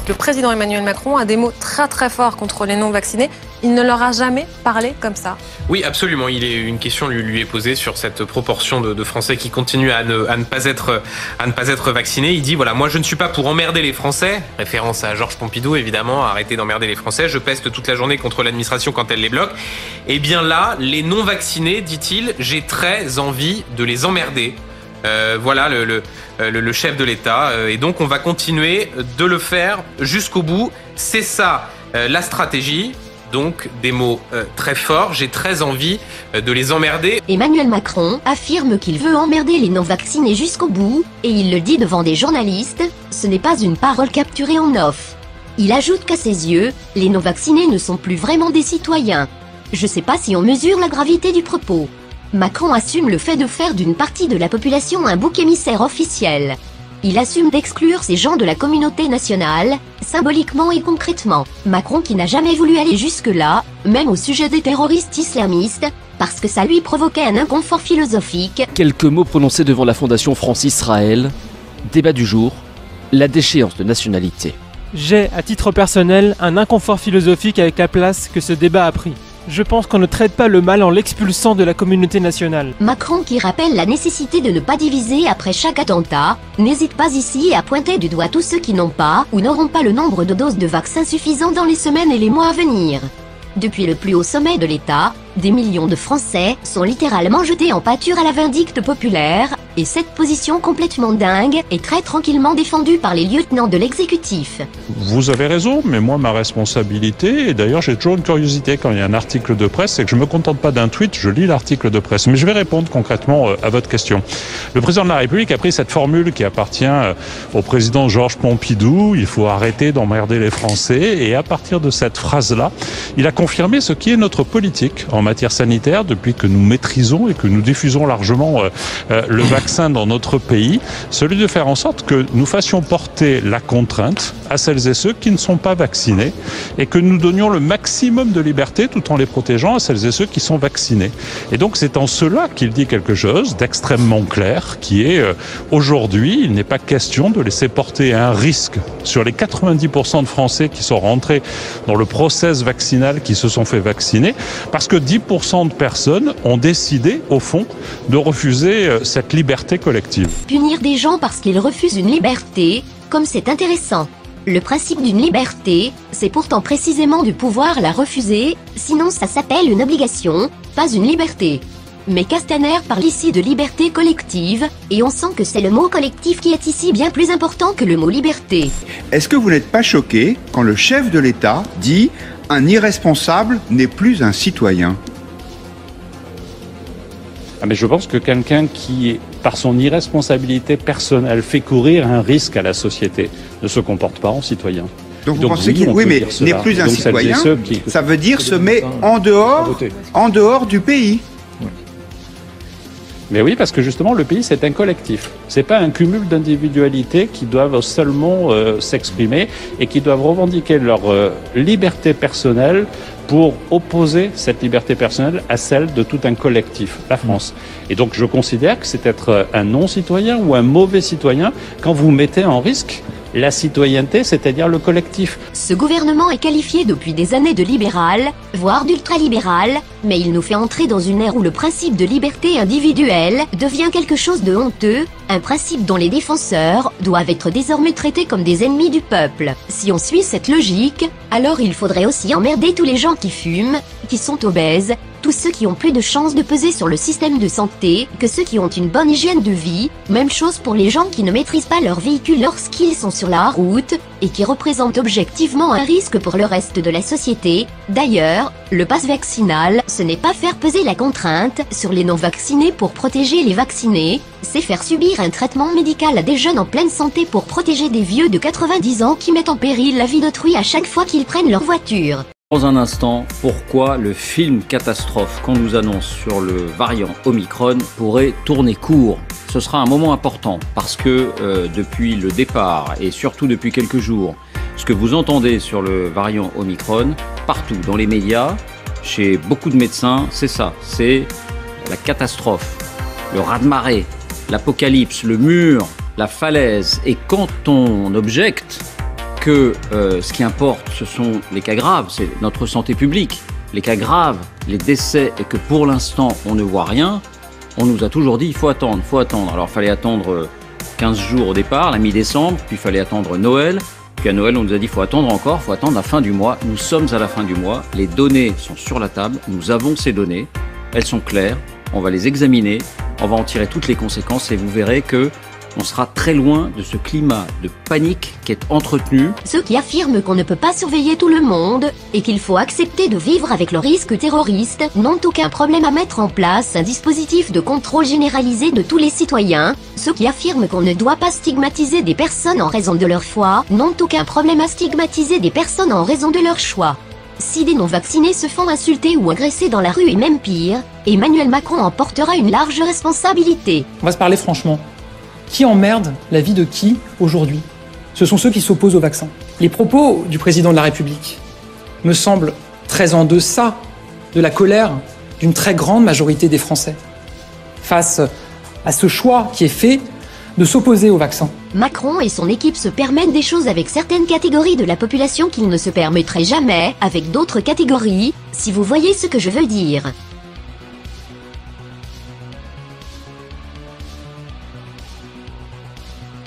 que le président Emmanuel Macron a des mots très forts contre les non-vaccinés. Il ne leur a jamais parlé comme ça. Oui, absolument. Une question lui est posée sur cette proportion de Français qui continuent à ne pas être vaccinés. Il dit, voilà, moi je ne suis pas pour emmerder les Français. Référence à Georges Pompidou, évidemment, arrêtez d'emmerder les Français. Je peste toute la journée contre l'administration quand elle les bloque. Eh bien là, les non-vaccinés, dit-il, j'ai très envie de les emmerder. Voilà le chef de l'État. Et donc on va continuer de le faire jusqu'au bout. C'est ça la stratégie. Donc des mots très forts, j'ai très envie de les emmerder. Emmanuel Macron affirme qu'il veut emmerder les non-vaccinés jusqu'au bout, et il le dit devant des journalistes, ce n'est pas une parole capturée en off. Il ajoute qu'à ses yeux, les non-vaccinés ne sont plus vraiment des citoyens. Je sais pas si on mesure la gravité du propos. Macron assume le fait de faire d'une partie de la population un bouc émissaire officiel. Il assume d'exclure ces gens de la communauté nationale, symboliquement et concrètement. Macron qui n'a jamais voulu aller jusque-là, même au sujet des terroristes islamistes, parce que ça lui provoquait un inconfort philosophique. Quelques mots prononcés devant la Fondation France-Israël. Débat du jour, la déchéance de nationalité. J'ai, à titre personnel, un inconfort philosophique avec la place que ce débat a pris. Je pense qu'on ne traite pas le mal en l'expulsant de la communauté nationale. Macron qui rappelle la nécessité de ne pas diviser après chaque attentat, n'hésite pas ici à pointer du doigt tous ceux qui n'ont pas ou n'auront pas le nombre de doses de vaccins suffisant dans les semaines et les mois à venir. Depuis le plus haut sommet de l'État, des millions de Français sont littéralement jetés en pâture à la vindicte populaire, et cette position complètement dingue est très tranquillement défendue par les lieutenants de l'exécutif. Vous avez raison, mais moi ma responsabilité, et d'ailleurs j'ai toujours une curiosité quand il y a un article de presse, c'est que je ne me contente pas d'un tweet, je lis l'article de presse. Mais je vais répondre concrètement à votre question. Le président de la République a pris cette formule qui appartient au président Georges Pompidou, il faut arrêter d'emmerder les Français, et à partir de cette phrase-là, il a confirmé ce qui est notre politique en matière sanitaire depuis que nous maîtrisons et que nous diffusons largement le vaccin dans notre pays, celui de faire en sorte que nous fassions porter la contrainte à celles et ceux qui ne sont pas vaccinés et que nous donnions le maximum de liberté tout en les protégeant à celles et ceux qui sont vaccinés. Et donc c'est en cela qu'il dit quelque chose d'extrêmement clair qui est aujourd'hui, il n'est pas question de laisser porter un risque sur les 90% de Français qui sont rentrés dans le process vaccinal, qui se sont fait vacciner, parce que 10% de personnes ont décidé, au fond, de refuser cette liberté collective. Punir des gens parce qu'ils refusent une liberté, comme c'est intéressant. Le principe d'une liberté, c'est pourtant précisément de pouvoir la refuser, sinon ça s'appelle une obligation, pas une liberté. Mais Castaner parle ici de liberté collective, et on sent que c'est le mot collectif qui est ici bien plus important que le mot liberté. Est-ce que vous n'êtes pas choqué quand le chef de l'État dit « un irresponsable n'est plus un citoyen » ? Mais je pense que quelqu'un qui, par son irresponsabilité personnelle, fait courir un risque à la société, ne se comporte pas en citoyen. Donc vous pensez qu'il mais n'est plus un citoyen, ça veut dire se met en dehors du pays. Mais oui, parce que justement, le pays, c'est un collectif. C'est pas un cumul d'individualités qui doivent seulement s'exprimer et qui doivent revendiquer leur liberté personnelle pour opposer cette liberté personnelle à celle de tout un collectif, la France. Et donc, je considère que c'est être un non-citoyen ou un mauvais citoyen quand vous mettez en risque la citoyenneté, c'est-à-dire le collectif. Ce gouvernement est qualifié depuis des années de libéral, voire d'ultralibéral, mais il nous fait entrer dans une ère où le principe de liberté individuelle devient quelque chose de honteux, un principe dont les défenseurs doivent être désormais traités comme des ennemis du peuple. Si on suit cette logique, alors il faudrait aussi emmerder tous les gens qui fument, qui sont obèses, tous ceux qui ont plus de chances de peser sur le système de santé que ceux qui ont une bonne hygiène de vie, même chose pour les gens qui ne maîtrisent pas leur véhicule lorsqu'ils sont sur la route, et qui représentent objectivement un risque pour le reste de la société. D'ailleurs, le pass vaccinal, ce n'est pas faire peser la contrainte sur les non-vaccinés pour protéger les vaccinés, c'est faire subir un traitement médical à des jeunes en pleine santé pour protéger des vieux de 90 ans qui mettent en péril la vie d'autrui à chaque fois qu'ils prennent leur voiture. Dans un instant, pourquoi le film catastrophe qu'on nous annonce sur le variant Omicron pourrait tourner court. Ce sera un moment important parce que depuis le départ et surtout depuis quelques jours, ce que vous entendez sur le variant Omicron, partout dans les médias, chez beaucoup de médecins, c'est ça, c'est la catastrophe, le raz-de-marée, l'apocalypse, le mur, la falaise. Et quand on objecte que ce qui importe, ce sont les cas graves, c'est notre santé publique. Les cas graves, les décès, et que pour l'instant, on ne voit rien, on nous a toujours dit, il faut attendre, il faut attendre. Alors, il fallait attendre 15 jours au départ, la mi-décembre, puis il fallait attendre Noël. Puis à Noël, on nous a dit, il faut attendre encore, il faut attendre la fin du mois. Nous sommes à la fin du mois, les données sont sur la table, nous avons ces données, elles sont claires, on va les examiner, on va en tirer toutes les conséquences et vous verrez que on sera très loin de ce climat de panique qui est entretenu. Ceux qui affirment qu'on ne peut pas surveiller tout le monde et qu'il faut accepter de vivre avec le risque terroriste n'ont aucun problème à mettre en place un dispositif de contrôle généralisé de tous les citoyens. Ceux qui affirment qu'on ne doit pas stigmatiser des personnes en raison de leur foi n'ont aucun problème à stigmatiser des personnes en raison de leur choix. Si des non-vaccinés se font insulter ou agresser dans la rue et même pire, Emmanuel Macron en portera une large responsabilité. On va se parler franchement. Qui emmerde la vie de qui aujourd'hui? Ce sont ceux qui s'opposent au vaccin. Les propos du président de la République me semblent très en deçà de la colère d'une très grande majorité des Français face à ce choix qui est fait de s'opposer au vaccin. Macron et son équipe se permettent des choses avec certaines catégories de la population qu'ils ne se permettraient jamais avec d'autres catégories, si vous voyez ce que je veux dire.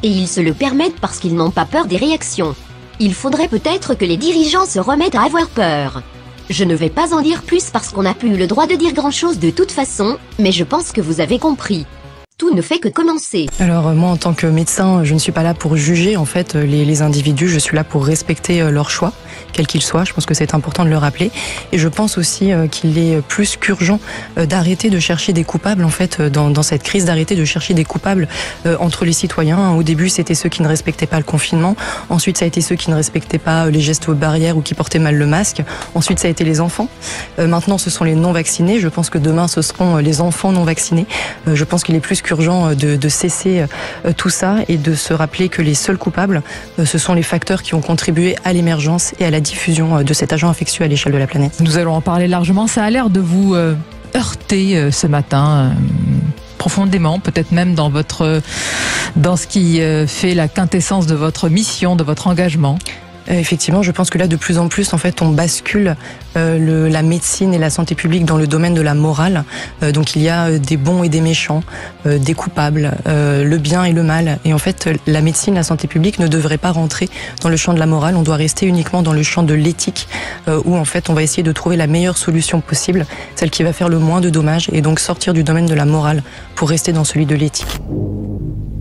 Et ils se le permettent parce qu'ils n'ont pas peur des réactions. Il faudrait peut-être que les dirigeants se remettent à avoir peur. Je ne vais pas en dire plus parce qu'on n'a plus le droit de dire grand-chose de toute façon, mais je pense que vous avez compris. Tout ne fait que commencer. Alors moi en tant que médecin, je ne suis pas là pour juger en fait les individus, je suis là pour respecter leur choix, quel qu'il soit, je pense que c'est important de le rappeler. Et je pense aussi qu'il est plus qu'urgent d'arrêter de chercher des coupables en fait dans cette crise, d'arrêter de chercher des coupables entre les citoyens. Au début c'était ceux qui ne respectaient pas le confinement, ensuite ça a été ceux qui ne respectaient pas les gestes barrières ou qui portaient mal le masque, ensuite ça a été les enfants, maintenant ce sont les non-vaccinés, je pense que demain ce seront les enfants non-vaccinés. Je pense qu'il est plus urgent de cesser tout ça et de se rappeler que les seuls coupables, ce sont les facteurs qui ont contribué à l'émergence et à la diffusion de cet agent infectieux à l'échelle de la planète. Nous allons en parler largement. Ça a l'air de vous heurter ce matin, profondément, peut-être même dans ce qui fait la quintessence de votre mission, de votre engagement. Effectivement, je pense que là, de plus en plus, en fait, on bascule la médecine et la santé publique dans le domaine de la morale. Donc, il y a des bons et des méchants, des coupables, le bien et le mal. Et en fait, la médecine, la santé publique ne devrait pas rentrer dans le champ de la morale. On doit rester uniquement dans le champ de l'éthique, où en fait, on va essayer de trouver la meilleure solution possible, celle qui va faire le moins de dommages, et donc sortir du domaine de la morale pour rester dans celui de l'éthique.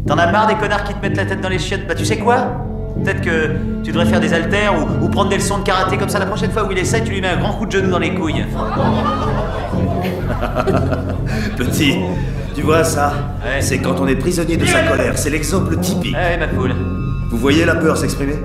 T'en as marre des connards qui te mettent la tête dans les chiottes? Bah, tu sais quoi? Peut-être que tu devrais faire des haltères ou prendre des leçons de karaté, comme ça la prochaine fois où il essaie, tu lui mets un grand coup de genou dans les couilles. Petit, tu vois ça? Ouais. C'est quand on est prisonnier de sa colère, c'est l'exemple typique. Ouais, ma poule. Vous voyez la peur s'exprimer?